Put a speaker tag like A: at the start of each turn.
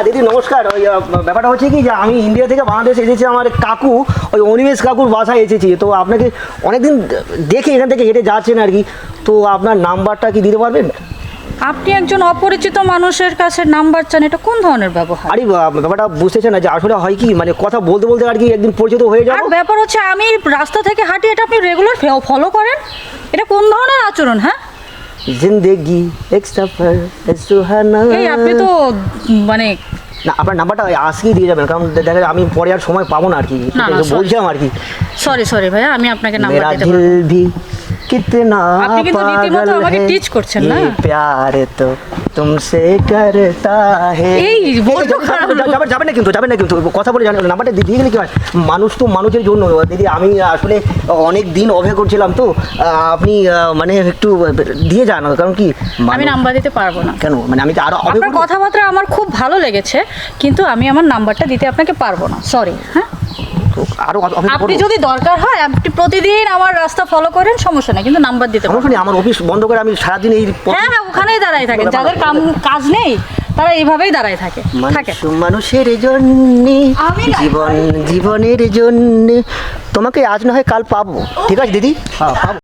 A: দিদি নমস্কার। ওই ব্যাপারটা হচ্ছে কি যে আমি ইন্ডিয়া থেকে বাংলাদেশ এসেছি, আমার কাকু ওই অনিমেষ কাকুর বাসায় এসেছি। তো আপনাকে অনেকদিন দেখে এখান থেকে হেঁটে যাচ্ছেন আর কি, তো আপনার নাম্বারটা কি দিতে পারবেন?
B: আপনি একজন অপরিচিত মানুষের কাছে নাম্বার চান, এটা কোন ধরনের ব্যবহার?
A: আরে ব্যাপারটা বুঝতেছেন না যে আসলে হয় কি, মানে কথা বলতে বলতে আর কি একদিন পরিচিত হয়ে
B: আর
A: যাবো।
B: ব্যাপার হচ্ছে আমি রাস্তা থেকে হাঁটি, এটা আপনি রেগুলার ফলো করেন? এটা কোন ধরনের আচরণ? হ্যাঁ,
A: জিন্দেগি এক সফর है सुहाना।
B: এই আপনি তো মানে
A: না, আপনার নাম্বারটা আজকেই দিয়ে যাবেন, কারণ দেখা যায় আমি পরে আর সময় পাবো না আর কি,
B: না, না,
A: বলছিলাম আর কি।
B: সরি ভাইয়া, আমি আপনাকে নাম্বার
A: मेरा
B: দিতে
A: दिल
B: পারবো।
A: भी कितना
B: আপনি কিন্তু রীতিমতো
A: पागल
B: আমাকে
A: है,
B: টিচ করছেন না?
A: ये प्यार तो तुमसे करता है।
B: এই বড্ড খারাপ লোক।
A: যাবেন না কিন্তু কথা বলে জানেন, নাম্বারটা দিয়ে গেলে কি হয়, মানুষ তো মানুষের জন্য। দিদি আমি আসলে অনেক দিন অপেক্ষা করছিলাম, তো আপনি মানে একটু দিয়ে যান, কারণ কি
B: আমি নাম্বার দিতে পারবো না।
A: কেন, মানে আমি কি আরো
B: আপনার কথাবার্তা আমার খুব ভালো লেগেছে, কিন্তু আমি আমার নাম্বারটা দিতে আপনাকে পারবো না, সরি। হ্যাঁ,
A: আরো
B: আপনি যদি দরকার হয় আপনি প্রতিদিন আমার রাস্তা ফলো করেন, সমস্যা নেই, কিন্তু নাম্বার দিতে পারবো না।
A: আমার অফিস বন্ধ করে আমি সারাদিন এই
B: হ্যাঁ, ওখানেই দাঁড়ায় থাকেন, যাদের কাজ নেই তারা এইভাবেই দাঁড়ায় থাকে।
A: মানুষের জন্য
B: আমি-
A: জীবনের জন্য তোমাকে আজ না হয় কাল পাবো। ঠিক আছে দিদি, হ্যাঁ পাবো।